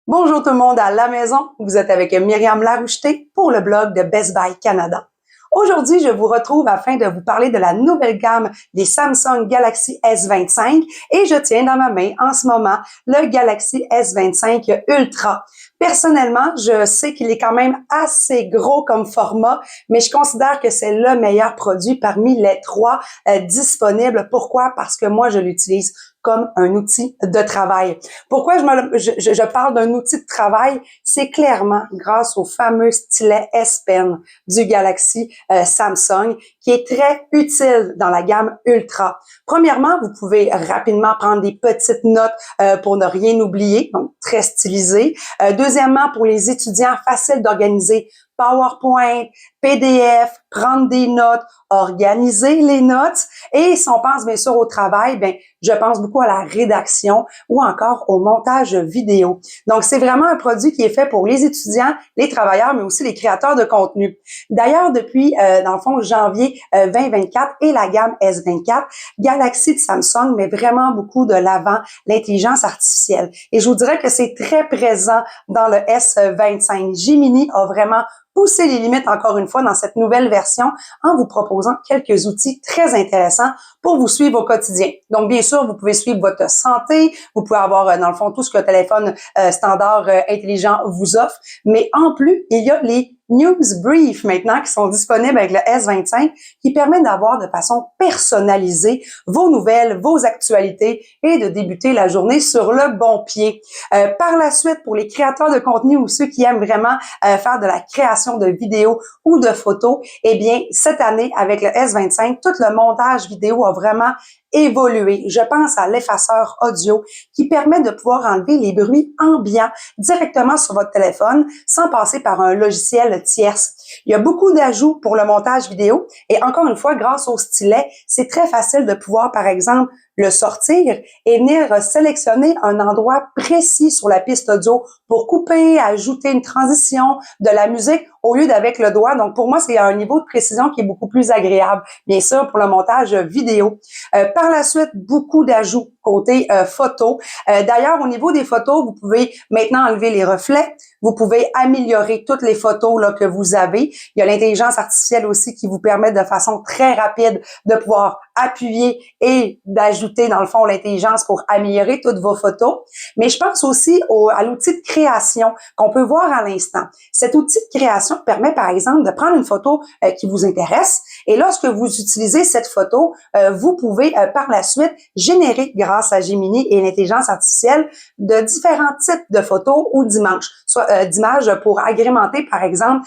Bonjour tout le monde à la maison, vous êtes avec Myriam Laroucheté pour le blog de Best Buy Canada. Aujourd'hui, je vous retrouve afin de vous parler de la nouvelle gamme des Samsung Galaxy S25 et je tiens dans ma main en ce moment le Galaxy S25 Ultra. Personnellement, je sais qu'il est quand même assez gros comme format, mais je considère que c'est le meilleur produit parmi les trois disponibles. Pourquoi? Parce que moi, je l'utilise comme un outil de travail. Pourquoi je parle d'un outil de travail? C'est clairement grâce au fameux stylet S Pen du Galaxy Samsung qui est très utile dans la gamme Ultra. Premièrement, vous pouvez rapidement prendre des petites notes pour ne rien oublier, donc très stylisé. Deuxièmement, pour les étudiants, facile d'organiser PowerPoint, PDF, prendre des notes, organiser les notes. Et si on pense bien sûr au travail, bien, je pense beaucoup à la rédaction ou encore au montage vidéo. Donc, c'est vraiment un produit qui est fait pour les étudiants, les travailleurs, mais aussi les créateurs de contenu. D'ailleurs, depuis, dans le fond, janvier 2024 et la gamme S24, Galaxy de Samsung met vraiment beaucoup de l'avant l'intelligence artificielle. Et je vous dirais que c'est très présent dans le S25. Gemini a vraiment pousser les limites encore une fois dans cette nouvelle version en vous proposant quelques outils très intéressants pour vous suivre au quotidien. Donc, bien sûr, vous pouvez suivre votre santé, vous pouvez avoir, dans le fond, tout ce qu'un téléphone standard intelligent vous offre, mais en plus, il y a les News Brief maintenant qui sont disponibles avec le S25 qui permet d'avoir de façon personnalisée vos nouvelles, vos actualités et de débuter la journée sur le bon pied. Par la suite, pour les créateurs de contenu ou ceux qui aiment vraiment faire de la création de vidéos ou de photos, eh bien, cette année, avec le S25, tout le montage vidéo a vraiment évolué. Je pense à l'effaceur audio qui permet de pouvoir enlever les bruits ambiants directement sur votre téléphone sans passer par un logiciel tierce. Il y a beaucoup d'ajouts pour le montage vidéo et encore une fois, grâce au stylet, c'est très facile de pouvoir, par exemple, le sortir et venir sélectionner un endroit précis sur la piste audio pour couper, ajouter une transition, de la musique au lieu d'avec le doigt. Donc, pour moi, c'est un niveau de précision qui est beaucoup plus agréable, bien sûr, pour le montage vidéo. Par la suite, beaucoup d'ajouts côté photo. D'ailleurs, au niveau des photos, vous pouvez maintenant enlever les reflets. Vous pouvez améliorer toutes les photos là, que vous avez. Il y a l'intelligence artificielle aussi qui vous permet de façon très rapide de pouvoir appuyer et d'ajouter, dans le fond, l'intelligence pour améliorer toutes vos photos. Mais je pense aussi à l'outil de création qu'on peut voir à l'instant. Cet outil de création permet, par exemple, de prendre une photo qui vous intéresse et lorsque vous utilisez cette photo, vous pouvez par la suite générer, grâce à Gemini et l'intelligence artificielle, de différents types de photos ou d'images pour agrémenter, par exemple,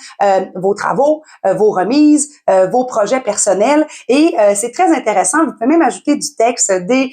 vos travaux, vos remises, vos projets personnels. Et c'est très intéressant. Vous pouvez même ajouter du texte, des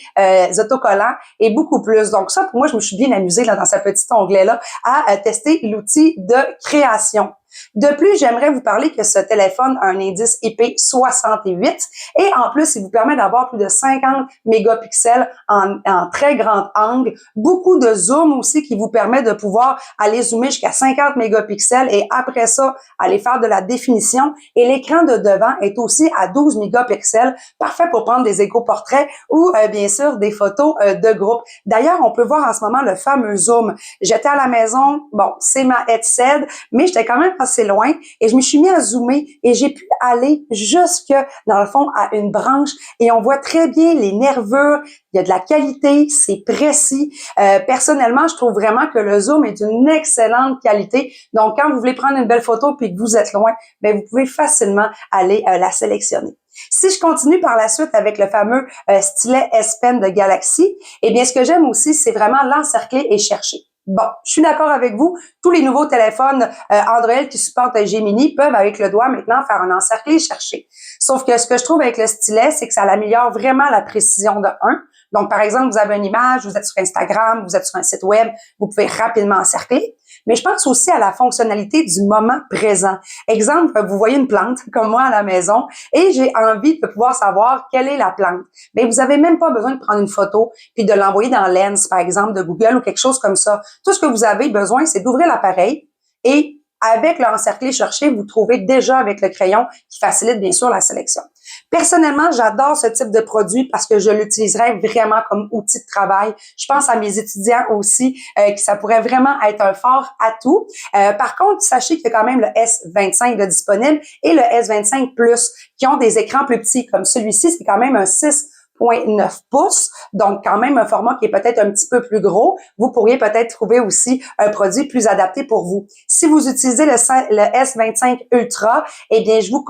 autocollants et beaucoup plus. Donc ça, pour moi, je me suis bien amusée là, dans ce petit onglet-là à tester l'outil de création. De plus, j'aimerais vous parler que ce téléphone a un indice IP68 et en plus, il vous permet d'avoir plus de 50 mégapixels en très grand angle, beaucoup de zoom aussi qui vous permet de pouvoir aller zoomer jusqu'à 50 mégapixels et après ça, aller faire de la définition. Et l'écran de devant est aussi à 12 mégapixels, parfait pour prendre des éco-portraits ou bien sûr des photos de groupe. D'ailleurs, on peut voir en ce moment le fameux zoom. J'étais à la maison, bon, c'est ma headset, mais j'étais quand même assez loin et je me suis mis à zoomer et j'ai pu aller jusque dans le fond à une branche et on voit très bien les nervures, il y a de la qualité, c'est précis. Personnellement, je trouve vraiment que le zoom est d'une excellente qualité. Donc, quand vous voulez prendre une belle photo puis que vous êtes loin, bien, vous pouvez facilement aller la sélectionner. Si je continue par la suite avec le fameux stylet S Pen de Galaxy, eh bien, ce que j'aime aussi, c'est vraiment l'encercler et chercher. Bon, je suis d'accord avec vous. Tous les nouveaux téléphones Android qui supportent Gemini peuvent, avec le doigt, maintenant faire un encercler et chercher. Sauf que ce que je trouve avec le stylet, c'est que ça améliore vraiment la précision de un. Donc, par exemple, vous avez une image, vous êtes sur Instagram, vous êtes sur un site web, vous pouvez rapidement encercler. Mais je pense aussi à la fonctionnalité du moment présent. Exemple, vous voyez une plante, comme moi à la maison, et j'ai envie de pouvoir savoir quelle est la plante. Mais vous n'avez même pas besoin de prendre une photo puis de l'envoyer dans Lens, par exemple, de Google ou quelque chose comme ça. Tout ce que vous avez besoin, c'est d'ouvrir l'appareil et avec le encercler chercher, vous trouvez déjà avec le crayon qui facilite bien sûr la sélection. Personnellement, j'adore ce type de produit parce que je l'utiliserais vraiment comme outil de travail. Je pense à mes étudiants aussi, que ça pourrait vraiment être un fort atout. Par contre, sachez qu'il y a quand même le S25 de disponible et le S25 Plus qui ont des écrans plus petits. Comme celui-ci, c'est quand même un 6,9 pouces, donc quand même un format qui est peut-être un petit peu plus gros. Vous pourriez peut-être trouver aussi un produit plus adapté pour vous. Si vous utilisez le S25 Ultra, eh bien, je vous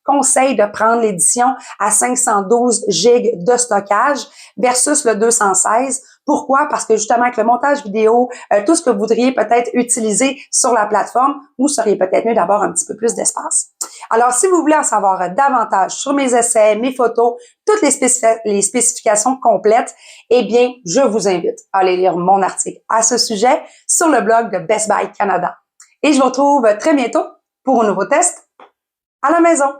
conseille de prendre l'édition à 512 GB de stockage versus le 216. Pourquoi? Parce que justement, avec le montage vidéo, tout ce que vous voudriez peut-être utiliser sur la plateforme, vous seriez peut-être mieux d'avoir un petit peu plus d'espace. Alors, si vous voulez en savoir davantage sur mes essais, mes photos, toutes les spécifications complètes, eh bien, je vous invite à aller lire mon article à ce sujet sur le blog de Best Buy Canada. Et je vous retrouve très bientôt pour un nouveau test à la maison.